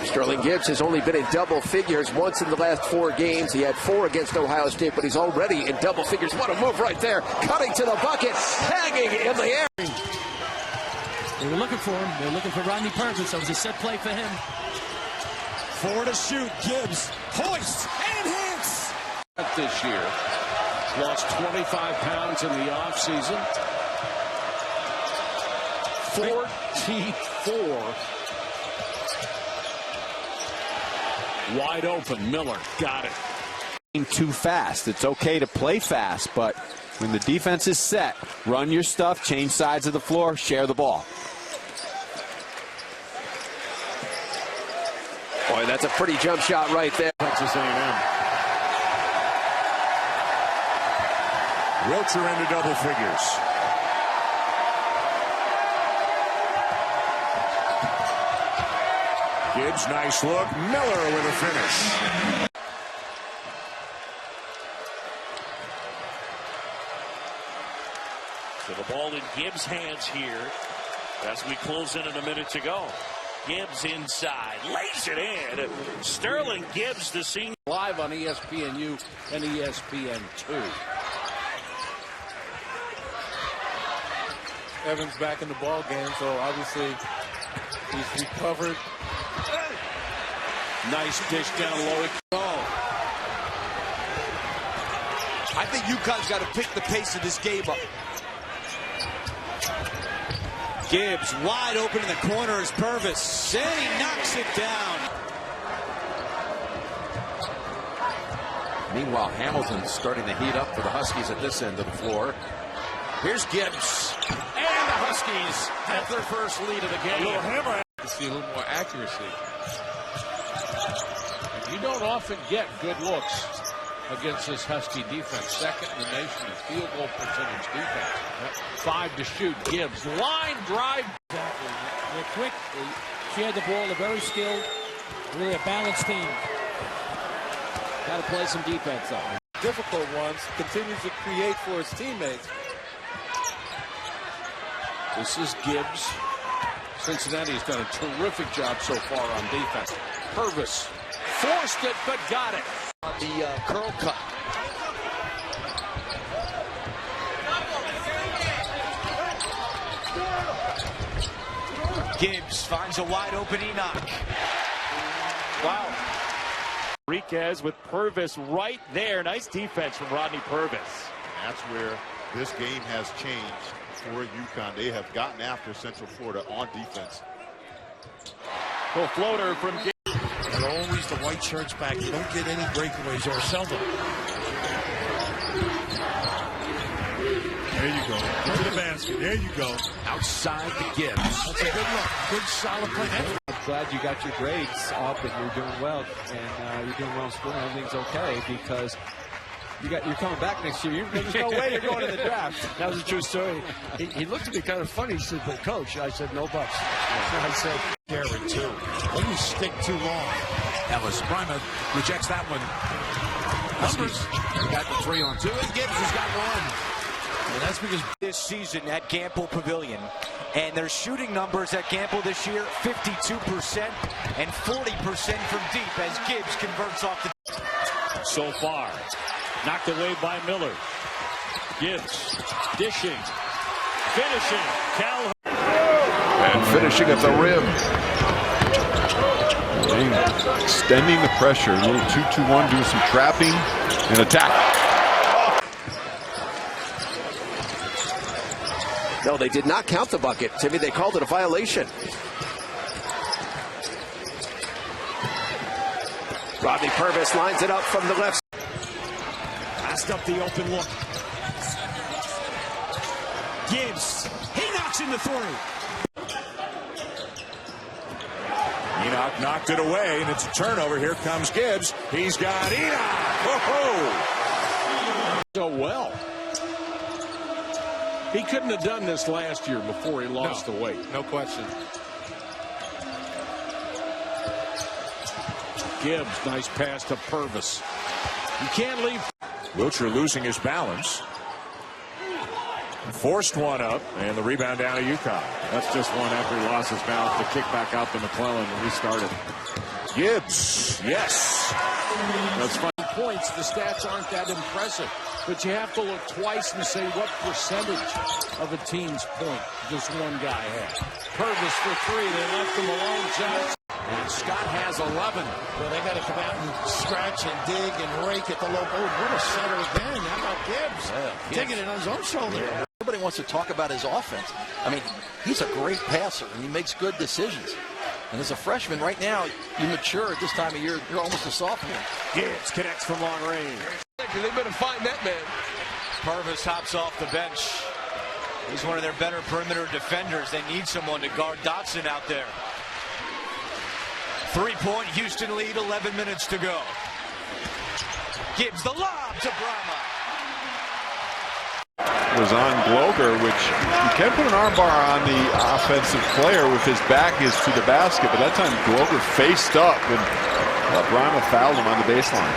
Sterling Gibbs has only been in double figures once in the last 4 games. He had 4 against Ohio State, but he's already in double figures. What a move right there. Cutting to the bucket, hanging in the air. They were looking for him. They were looking for Rodney Purvis. That was a set play for him. 4 to shoot. Gibbs hoists and hits. This year, lost 25 pounds in the offseason. 44. Wide open. Miller got it. Too fast. It's okay to play fast, but when the defense is set, run your stuff, change sides of the floor, share the ball. Boy, that's a pretty jump shot right there. Texas A&M. Wilcher into double figures. Gibbs, nice look. Miller with a finish. So the ball in Gibbs' hands here as we close in a minute to go. Gibbs inside, lays it in. Sterling Gibbs, the senior. Live on ESPNU and ESPN2. Evans back in the ball game, so obviously he's recovered. Nice dish down low. I think UConn's got to pick the pace of this game up. Gibbs wide open in the corner is Purvis. And he knocks it down. Meanwhile, Hamilton's starting to heat up for the Huskies at this end of the floor. Here's Gibbs. And the Huskies have their first lead of the game. A little hammer. To see a little more accuracy. You don't often get good looks against this Husky defense. Second in the nation in field goal percentage defense. 5 to shoot. Gibbs. Line drive. Exactly. They're quick. They share the ball. They're very skilled. Really a balanced team. Got to play some defense up. Difficult ones, continues to create for his teammates. This is Gibbs. Cincinnati's done a terrific job so far on defense. Purvis forced it, but got it. The curl cut. Gibbs finds a wide open Enoch. Wow. Enriquez with Purvis right there. Nice defense from Rodney Purvis. That's where this game has changed for UConn. They have gotten after Central Florida on defense. Full floater from Gibbs. And always the white shirts back. You don't get any breakaways or seldom. There you go. Into the basket. There you go. Outside the Gibbs. That's a good look. Good solid play. I'm glad you got your grades up and you're doing well, and you're doing well in school and everything's okay because you're coming back next year. There's no way you're going to the draft. That was a true story. He looked at me kind of funny. He said, "But coach," I said, "No buts." I said, Gary, too. When you stick too long. Ellis Bryma rejects that one. Huskies got the 3-on-2, and Gibbs has got one. And that's because this season at Gamble Pavilion, and their shooting numbers at Gamble this year, 52% and 40% from deep as Gibbs converts off the. So far, knocked away by Miller. Gibbs dishing, finishing. Cal. And finishing at the rim. Extending the pressure. A little 2-2-1, doing some trapping and attack. No, they did not count the bucket, Timmy. They called it a violation. Rodney Purvis lines it up from the left. Passed up the open look. Gibbs. He knocks in the 3. Enoch knocked it away, and it's a turnover. Here comes Gibbs. He's got Enoch. Whoa! So well. He couldn't have done this last year before he lost the weight. No question. Gibbs, nice pass to Purvis. You can't leave. Wilcher losing his balance. Forced one up, and the rebound down to UConn. That's just one after he lost his balance. The kick back out to McClellan and restarted. Gibbs, yes. That's 5 points. The stats aren't that impressive. But you have to look twice and say what percentage of a team's point does one guy have. Purvis for 3. They left him alone. Johnson. And Scott has 11. Well, they got to come out and scratch and dig and rake at the low. Oh, what a setter again. How about Gibbs? Yeah, taking it on his own shoulder. Yeah. Nobody wants to talk about his offense. I mean, he's a great passer, and he makes good decisions. And as a freshman right now, you mature at this time of year. You're almost a sophomore. Gibbs connects from long range. They better find that man. Purvis hops off the bench. He's one of their better perimeter defenders. They need someone to guard Dotson out there. 3-point Houston lead, 11 minutes to go. Gibbs the lob to Brahma. Was on Glover, which you can put an armbar on the offensive player if his back is to the basket, but that time Glover faced up and Brahma fouled him on the baseline.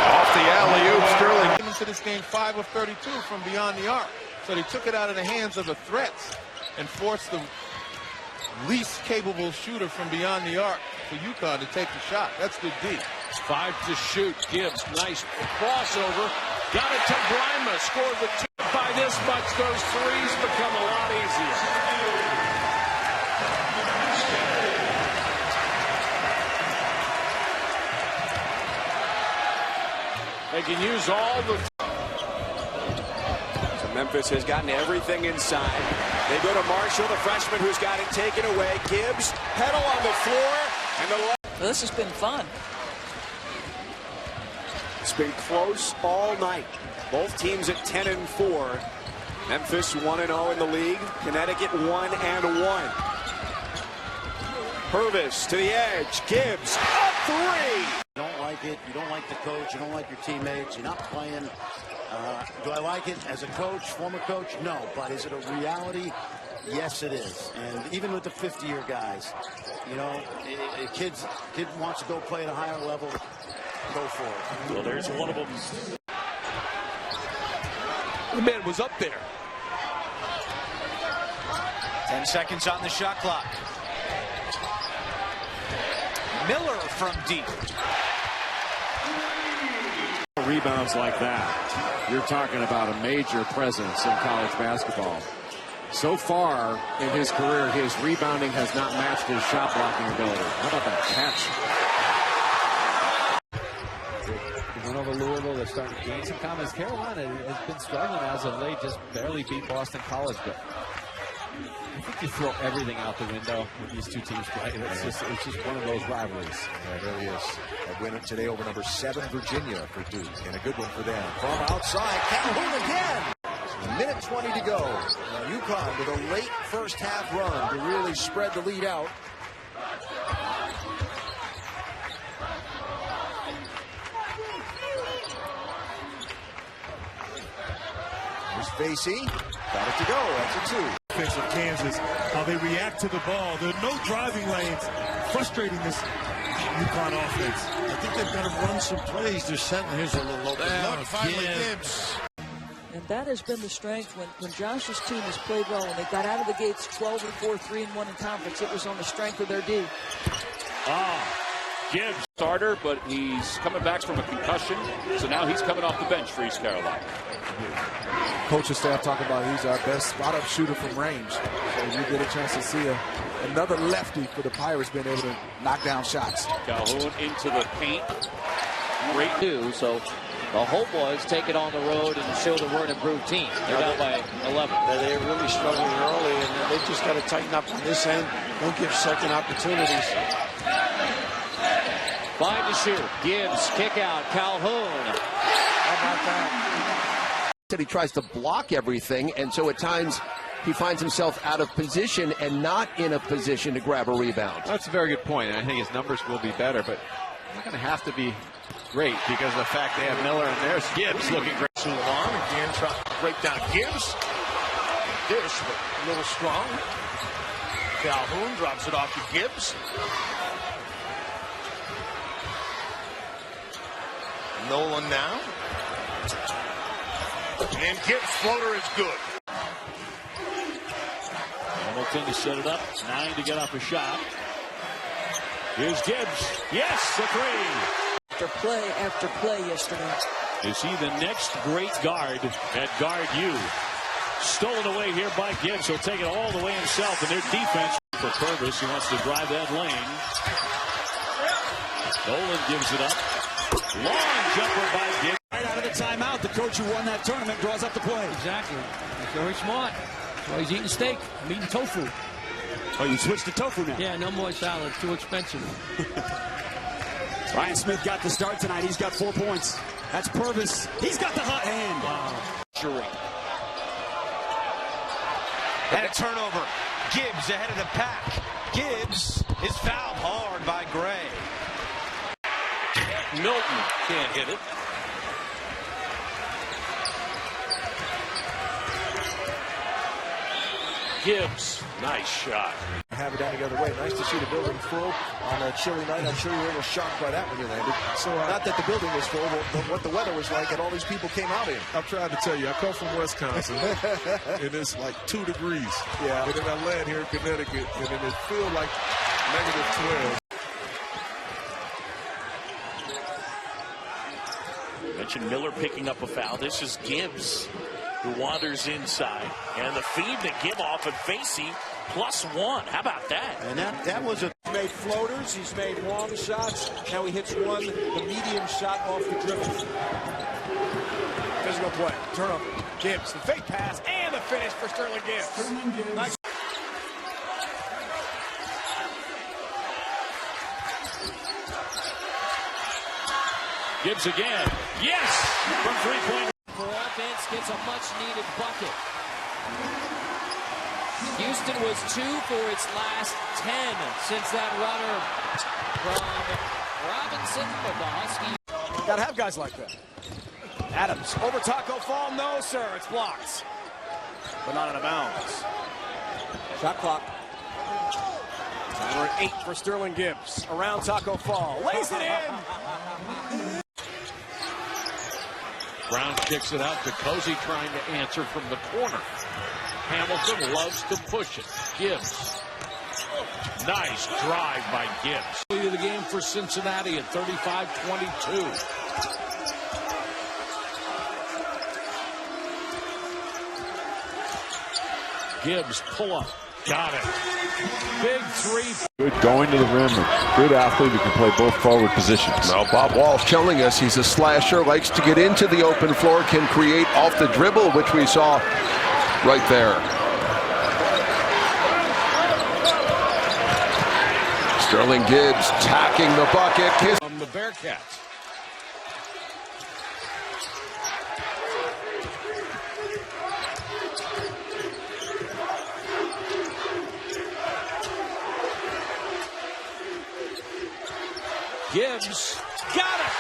Off the alley-oop, Sterling. Into this game 5 of 32 from beyond the arc. So they took it out of the hands of the threats and forced the least capable shooter from beyond the arc for UConn to take the shot. That's good D. 5 to shoot. Gibbs, nice crossover. Got it to Brima. Scored the 2. By this much, those threes become a lot easier. They can use all the... So Memphis has gotten everything inside. They go to Marshall, the freshman who's got it taken away. Gibbs, pedal on the floor, and the... Well, this has been fun. It's been close all night. Both teams at 10-4. Memphis 1-0 in the league. Connecticut 1-1. Purvis to the edge. Gibbs, up 3. You don't like it. You don't like the coach. You don't like your teammates. You're not playing. Do I like it as a coach, former coach? No. But is it a reality? Yes, it is. And even with the 50-year guys, you know, a kid wants to go play at a higher level. Go for it. Well, there's one of them. The man was up there. 10 seconds on the shot clock. Miller from deep. Rebounds like that. You're talking about a major presence in college basketball. So far in his career, his rebounding has not matched his shot blocking ability. How about that catch? They went over Louisville. They're starting to gain some confidence. Carolina has been struggling as of late. Just barely beat Boston College, but I think you throw everything out the window with these two teams playing. It's just one of those rivalries. Yeah, there he is. A winner today over number 7 Virginia for Duke, and a good one for them. From outside, Calhoun again. A minute 20 to go. UConn with a late first half run to really spread the lead out. Here's Facey. Got it to go. That's a 2. Offense of Kansas, how they react to the ball. There are no driving lanes, frustrating this UConn offense. I think they've got to run some plays. Their center here's a little open. Down, finally Gibbs. And that has been the strength when Josh's team has played well. When they got out of the gates 12-4, 3-1 in conference, it was on the strength of their D. Gibbs starter, but he's coming back from a concussion, so now he's coming off the bench for East Carolina. Coach and staff talk about he's our best spot-up shooter from range. So you get a chance to see another lefty for the Pirates being able to knock down shots. Calhoun into the paint. Great news. So the hope was take it on the road and show that we're an improved team. They're down by 11. They're really struggling early, and they just got to tighten up on this end. Don't give second opportunities. 5 to shoot. Gibbs, kick out. Calhoun. How about that? He tries to block everything, and so at times he finds himself out of position and not in a position to grab a rebound. That's a very good point, and I think his numbers will be better, but they're going to have to be great because of the fact they have Miller, and there's Gibbs looking great. Too long. Again, trying to break down Gibbs. Dish, but a little strong. Calhoun drops it off to Gibbs. Nolan now. And Gibbs' floater is good. Hamilton to set it up. 9 to get off a shot. Here's Gibbs. Yes, a three. After play yesterday. Is he the next great guard at guard U? Stolen away here by Gibbs. He'll take it all the way himself. And their defense for Purvis, who wants to drive that lane. Nolan gives it up. Long jumper by Gibbs. Right out of the timeout, the coach who won that tournament draws up the play. Exactly. That's very smart. That's why he's eating steak. I'm eating tofu. Oh, you switched to tofu now? Yeah, no more salad. Too expensive. Ryan Smith got the start tonight. He's got 4 points. That's Purvis. He's got the hot hand. Wow. And a turnover. Gibbs ahead of the pack. Gibbs is fouled hard by Gray. Milton can't hit it. Gibbs, nice shot. Have it down the other way. Nice to see the building full on a chilly night. I'm sure you were a little shocked by that when you landed. So not that the building was full, but what the weather was like and all these people came out in. I'm trying to tell you, I come from Wisconsin, and it's like 2 degrees. Yeah. And then I land here in Connecticut, and then it feels like -12. Mentioned Miller picking up a foul. This is Gibbs, who wanders inside. And the feed to give off and Facey +1. How about that? And that was a... He's made floaters. He's made long shots. Now he hits one, the medium shot off the dribble. Physical play. Turnover. Gibbs, the fake pass, and the finish for Sterling Gibbs. Nice. Gibbs again. Yes! From three-point. For offense, gets a much-needed bucket. Houston was 2 for its last 10 since that runner from Robinson, but the Huskies. Got to have guys like that. Adams over Taco Fall. No, sir. It's blocked. But not out of bounds. Shot clock. We're at 8 for Sterling Gibbs. Around Taco Fall. Lays it in. Brown kicks it out to Cozy, trying to answer from the corner. Hamilton loves to push it. Gibbs. Nice drive by Gibbs. Lead of the game for Cincinnati at 35-22. Gibbs pull up. Got it. Big three. Good going to the rim. A good athlete who can play both forward positions. Now Bob Walsh telling us he's a slasher, likes to get into the open floor, can create off the dribble, which we saw right there. Sterling Gibbs tacking the bucket. From the Bearcats. Gibbs got it.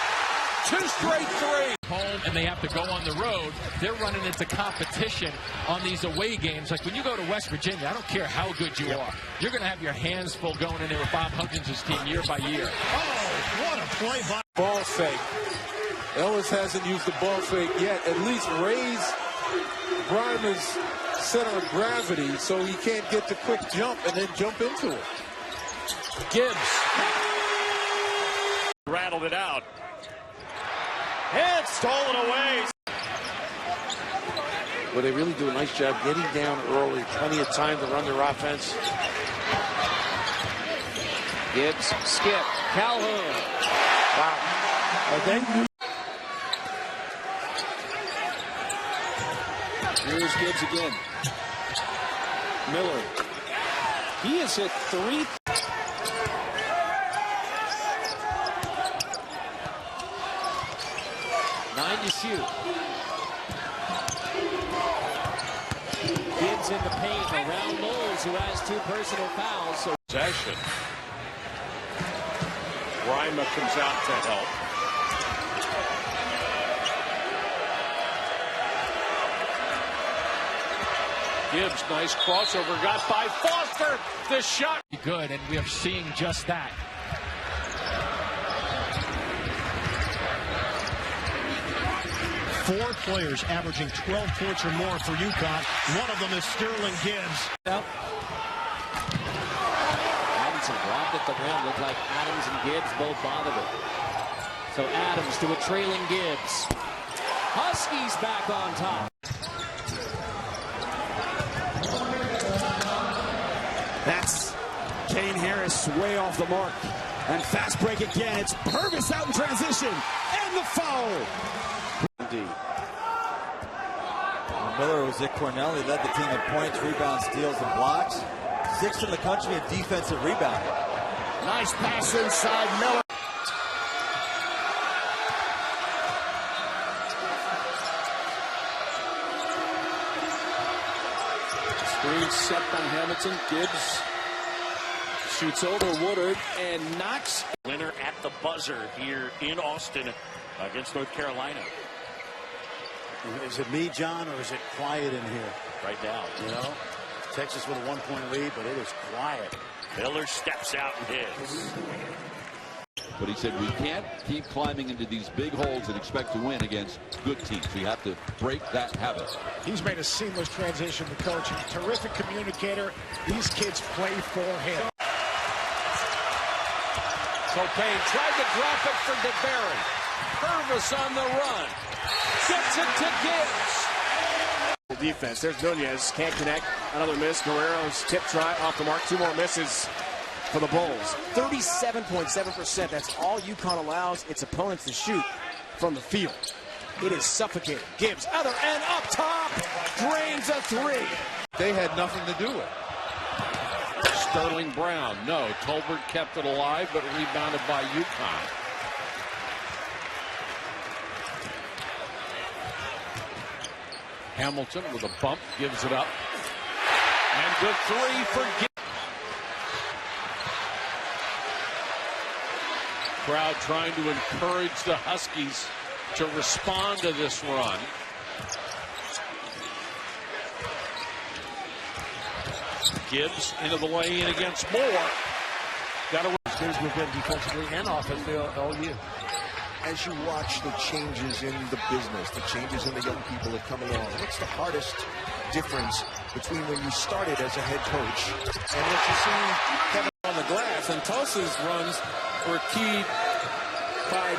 2 straight threes. Home and they have to go on the road. They're running into competition on these away games. Like when you go to West Virginia, I don't care how good you are. You're going to have your hands full going in there with Bob Huggins' team year by year. Oh, what a play by... Ball fake. Ellis hasn't used the ball fake yet. At least raise Brymer's center of gravity so he can't get the quick jump and then jump into it. Gibbs rattled it out. And stolen away. Well, they really do a nice job getting down early. Plenty of time to run their offense. Gibbs, skip, Calhoun. Wow. Here's Gibbs again. Miller. He has hit 3. Nine to shoot. Gibbs in the paint around Knowles, who has 2 personal fouls. So Possession. Reimer comes out to help. Gibbs, nice crossover, got by Foster. The shot. Good, and we are seeing just that. Four players averaging 12 points or more for UConn. One of them is Sterling Gibbs. at the rim. Looked like Adams and Gibbs both bothered it. So Adams to a trailing Gibbs. Huskies back on top. That's Kane Harris way off the mark. And fast break again. It's Purvis out in transition. And the foul. Indeed. Miller was at Cornell. He led the team in points, rebounds, steals, and blocks. 6th in the country in defensive rebounding. Nice pass inside Miller. Screen set by Hamilton. Gibbs shoots over Woodard and knocks. Winner at the buzzer here in Austin against North Carolina. Is it me, John, or is it quiet in here right now? You know, Texas with a 1-point lead, but it is quiet. Miller steps out and hits. But he said we can't keep climbing into these big holes and expect to win against good teams. We have to break that habit. He's made a seamless transition to coaching. Terrific communicator. These kids play for him. So Payne tried to drop it for DeBerry. Purvis on the run. Gets it to Gibbs. Defense. There's Nunez. Can't connect. Another miss. Guerrero's tip try off the mark. 2 more misses for the Bulls. 37.7%. That's all UConn allows its opponents to shoot from the field. It is suffocating. Gibbs, other end, up top. Drains a 3. They had nothing to do with it. Sterling Brown. No. Tolbert kept it alive, but rebounded by UConn. Hamilton with a bump, gives it up. And the 3 for Gibbs. Crowd trying to encourage the Huskies to respond to this run. Gibbs into the lane against Moore. Got to win defensively and offensively all year. As you watch the changes in the business, the changes in the young people that come along, what's the hardest difference between when you started as a head coach and what you see Kevin on the glass? And Tulsa's runs were keyed by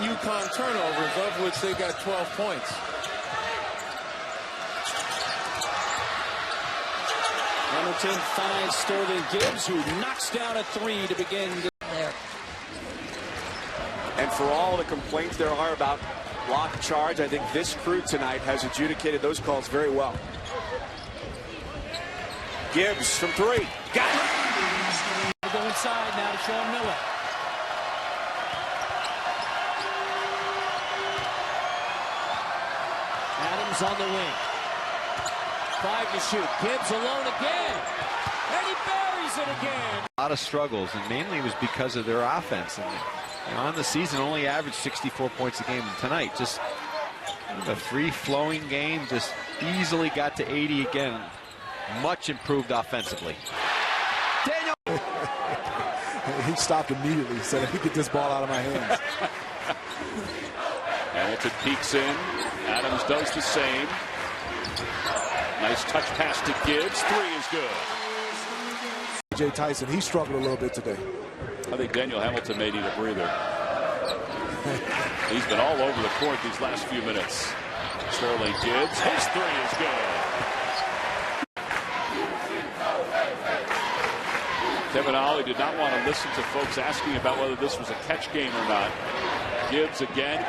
9 UConn turnovers, of which they got 12 points. Hamilton finds Sterling Gibbs, who knocks down a 3 to begin there. And for all the complaints there are about block charge, I think this crew tonight has adjudicated those calls very well. Gibbs from 3. Got it. Go inside now to Sean Miller. Adams on the wing. 5 to shoot. Gibbs alone again. And he buries it again. A lot of struggles, and mainly it was because of their offense. And on the season, only averaged 64 points a game. And tonight, just a free-flowing game, just easily got to 80 again. Much improved offensively. Daniel. He stopped immediately. He said, "If he get this ball out of my hands." Hamilton peeks in. Adams does the same. Nice touch pass to Gibbs. 3 is good. Jay Tyson, he struggled a little bit today. I think Daniel Hamilton may need a breather. He's been all over the court these last few minutes. Sterling Gibbs. His 3 is good. Kevin Ollie did not want to listen to folks asking about whether this was a catch game or not. Gibbs again.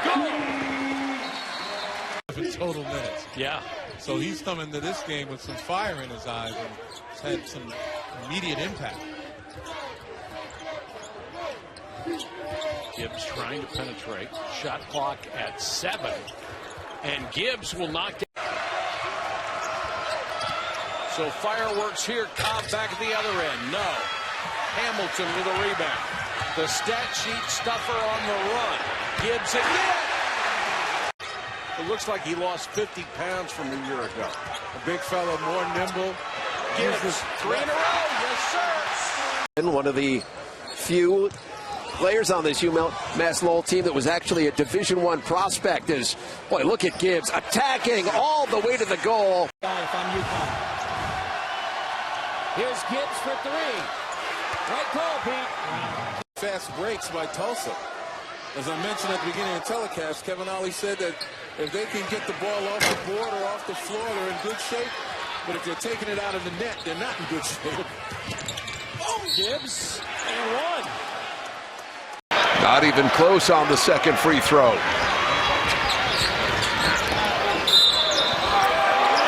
In total minutes. Yeah. So he's coming to this game with some fire in his eyes and has had some immediate impact. Gibbs trying to penetrate. Shot clock at 7. And Gibbs will knock down. So fireworks here. Cobb back at the other end. No. Hamilton with a rebound. The stat sheet stuffer on the run. Gibbs again. It looks like he lost 50 pounds from a year ago. A big fella, more nimble. Gibbs, 3 in a row. Yes, sir. And one of the few players on this UMass Lowell team that was actually a Division I prospect is, boy, look at Gibbs attacking all the way to the goal. If I'm UConn. Here's Gibbs for 3. Right call, Pete. Fast breaks by Tulsa. As I mentioned at the beginning of the telecast, Kevin Ollie said that if they can get the ball off the board or off the floor, they're in good shape. But if they're taking it out of the net, they're not in good shape. Gibbs and one. Not even close on the second free throw.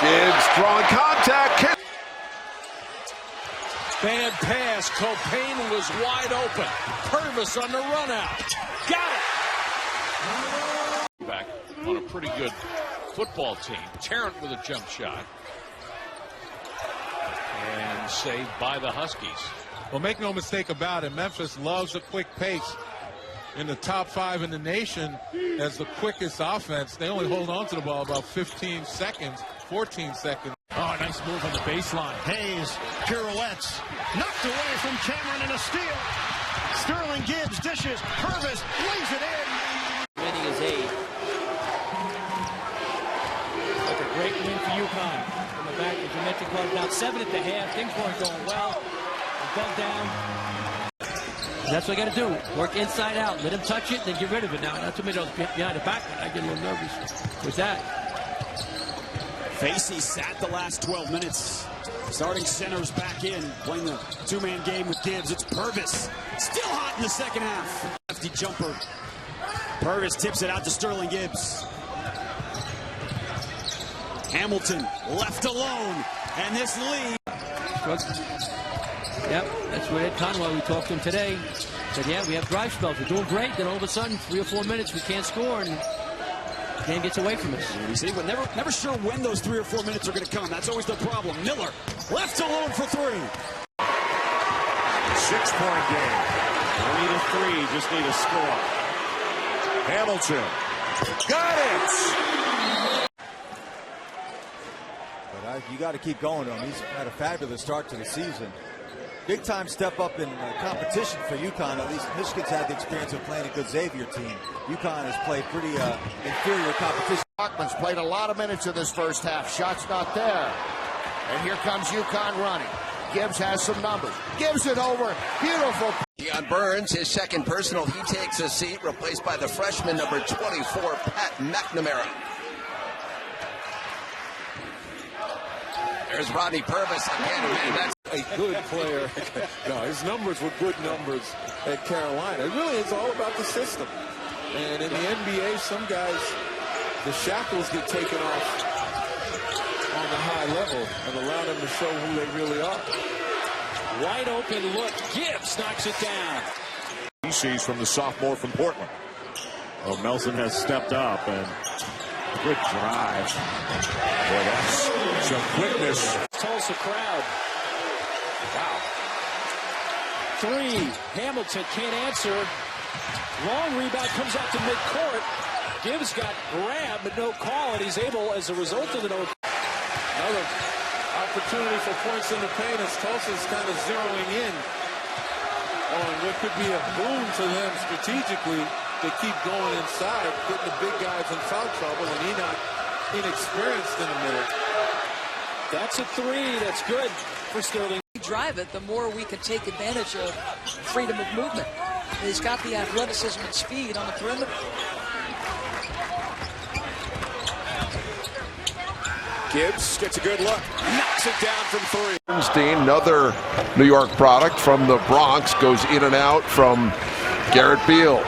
Gibbs drawing contact. Bad pass. Copain was wide open. Purvis on the run out. Got it. Back on a pretty good football team. Tarrant with a jump shot. And saved by the Huskies. Well, make no mistake about it, Memphis loves a quick pace. In the top 5 in the nation as the quickest offense. They only hold on to the ball about 15 seconds, 14 seconds. Oh, nice move on the baseline. Hayes pirouettes. Knocked away from Cameron and a steal. Sterling Gibbs dishes. Purvis lays it in. Winning is 8. That's a great win for UConn. From the back of the Geometry Club. Down 7 at the half. Things weren't going well. Dug down. That's what I got to do. Work inside out. Let him touch it, then get rid of it. Now, not too many behind the back. I get a little nervous with that. Facey sat the last 12 minutes. Starting centers back in, playing the two-man game with Gibbs. It's Purvis. Still hot in the second half. Lefty jumper. Purvis tips it out to Sterling Gibbs. Hamilton left alone. And this lead. Yep, that's where Ed Conway, we talked to him today. Said, yeah, we have drive spells. We're doing great. Then all of a sudden, 3 or 4 minutes, we can't score, and the game gets away from us. You see, we're never sure when those 3 or 4 minutes are going to come. That's always the problem. Miller left alone for 3. 6-point game. Don't need a 3, just need a score. Hamilton. Got it! But you got to keep going on. He's had a fabulous start to the season. Big time step up in competition for UConn. At least Michigan's had the experience of playing a good Xavier team. UConn has played pretty inferior competition. Bachman's played a lot of minutes in this first half. Shot's not there. And here comes UConn running. Gibbs has some numbers. Gives it over. Beautiful. Deion Burns, his second personal. He takes a seat, replaced by the freshman number 24, Pat McNamara. There's Rodney Purvis again. Man, that's a good player. No, his numbers were good numbers at Carolina. It really is all about the system. And in the NBA, some guys, the shackles get taken off on the high level and allow them to show who they really are. Wide open look. Gibbs knocks it down. He sees from the sophomore from Portland. Well, Melson has stepped up, and good drive. Boy, that's some quickness. Tulsa crowd. Wow. 3. Hamilton can't answer. Long rebound comes out to midcourt. Gibbs got grabbed, but no call, and he's able, as a result of the no. Another opportunity for points in the paint as Tulsa's kind of zeroing in on what could be a boon to them strategically. They keep going inside, getting the big guys in foul trouble, and Enoch inexperienced in the middle. That's a 3. That's good for Sterling. Drive it, the more we can take advantage of freedom of movement. He's got the athleticism and speed on the perimeter. Gibbs gets a good look. Knocks it down from 3. Bernstein, another New York product from the Bronx, goes in and out from Garrett Beal.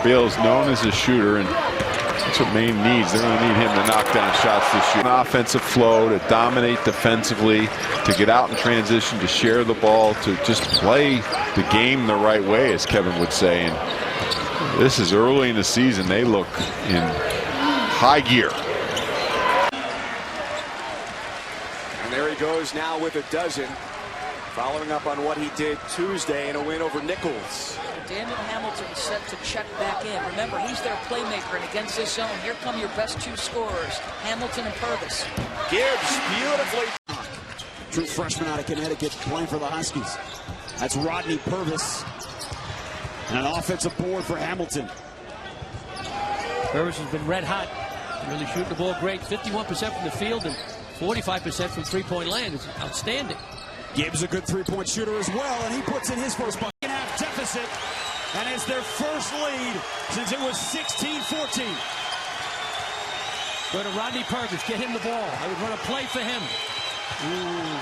Beal is known as a shooter, and that's what Maine needs. They really need him to knock down shots this year. An offensive flow, to dominate defensively, to get out in transition, to share the ball, to just play the game the right way, as Kevin would say. And this is early in the season. They look in high gear. And there he goes now with a dozen, following up on what he did Tuesday in a win over Nichols. Daniel Hamilton set to check back in. Remember, he's their playmaker, and against this zone, here come your best 2 scorers, Hamilton and Purvis. Gibbs beautifully. True freshman out of Connecticut playing for the Huskies. That's Rodney Purvis. And an offensive board for Hamilton. Purvis has been red hot. Really shooting the ball great. 51% from the field and 45% from three-point land. It's outstanding. Gibbs a good three-point shooter as well, and he puts in his first bucket. Second half deficit, and it's their first lead since it was 16-14. Go to Rodney Purvis, get him the ball. I would run a play for him. Ooh.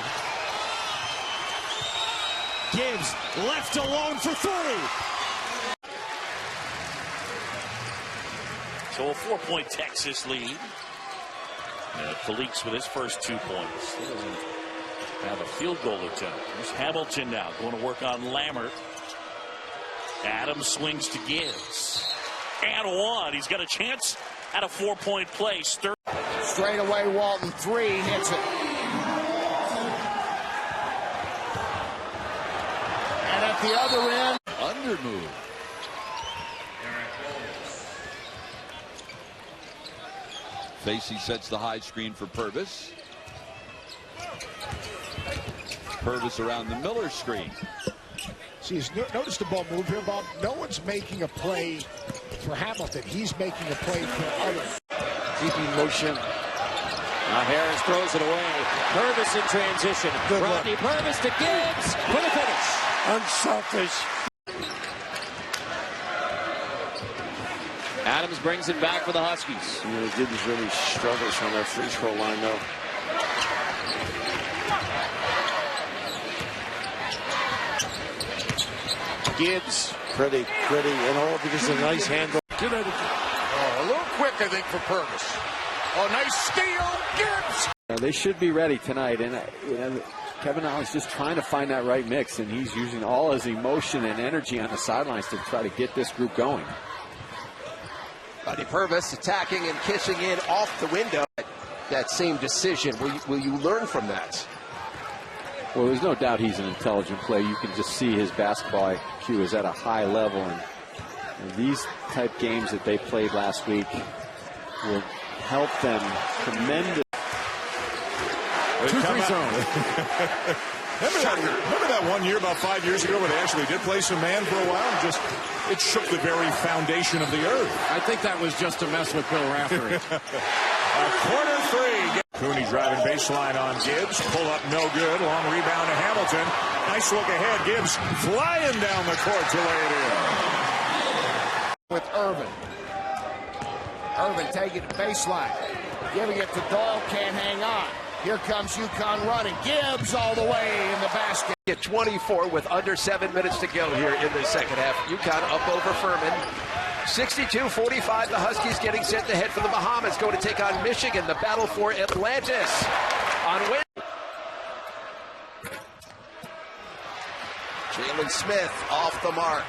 Gibbs left alone for three. So a 4-point Texas lead. Felix with his first 2 points. He doesn't have a field goal attempt. Here's Hamilton now going to work on Lammert. Adams swings to Gibbs. And one. He's got a chance at a 4-point play. Straight away, Walton, three, hits it. And at the other end, under move. Facey sets the high screen for Purvis. Purvis around the Miller screen. see, notice the ball move here, Bob. No one's making a play for Hamilton. He's making a play for others. Deep motion. Now Harris throws it away. Purvis in transition. Good Rodney look. Purvis to Gibbs for the finish. Unselfish. Adams brings it back for the Huskies. Gibbs really struggles from that free throw line, though. Gibbs, pretty, and all because of a nice handle. A little quick, I think, for Purvis. Oh, nice steal, Gibbs. They should be ready tonight, and Kevin Allen's just trying to find that right mix, and he's using all his emotion and energy on the sidelines to try to get this group going. Rodney Purvis attacking and kissing in off the window. That same decision. Will you learn from that? Well, there's no doubt he's an intelligent player. You can just see his basketball IQ is at a high level, and these type games that they played last week will help them tremendously. Two-free zone. Remember that one year about 5 years ago when they actually did play some man for a while and just it shook the very foundation of the earth? I think that was just to mess with Bill Raftery. A corner three. Cooney driving baseline on Gibbs. Pull up no good. Long rebound to Hamilton. Nice look ahead. Gibbs flying down the court to lay it in. With Irvin. Irvin taking it baseline. Giving it to Dahl. Can't hang on. Here comes UConn running. Gibbs all the way in the basket. At 24 with under 7 minutes to go here in the second half. UConn up over Furman. 62-45. The Huskies getting set to head for the Bahamas. Going to take on Michigan. The battle for Atlantis on win. Jalen Smith off the mark.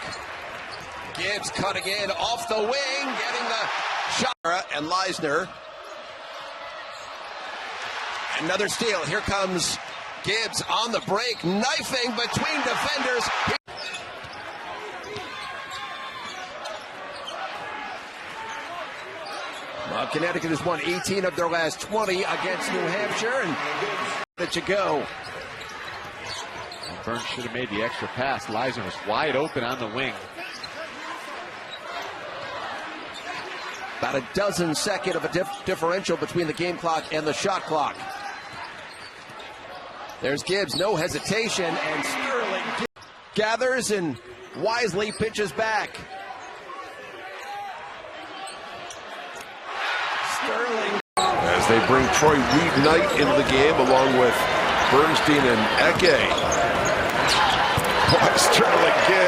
Gibbs cutting in off the wing. Getting the shot. And Leisner. Another steal. Here comes Gibbs on the break, knifing between defenders. Connecticut has won 18 of their last 20 against New Hampshire, and to go. Burns should have made the extra pass. Leisner was wide open on the wing. About a dozen-second of a differential between the game clock and the shot clock. There's Gibbs, no hesitation, and Sterling gathers and wisely pitches back. Sterling. As they bring Troy Weed-Knight into the game along with Bernstein and Eke. Boy, Sterling Gibbs.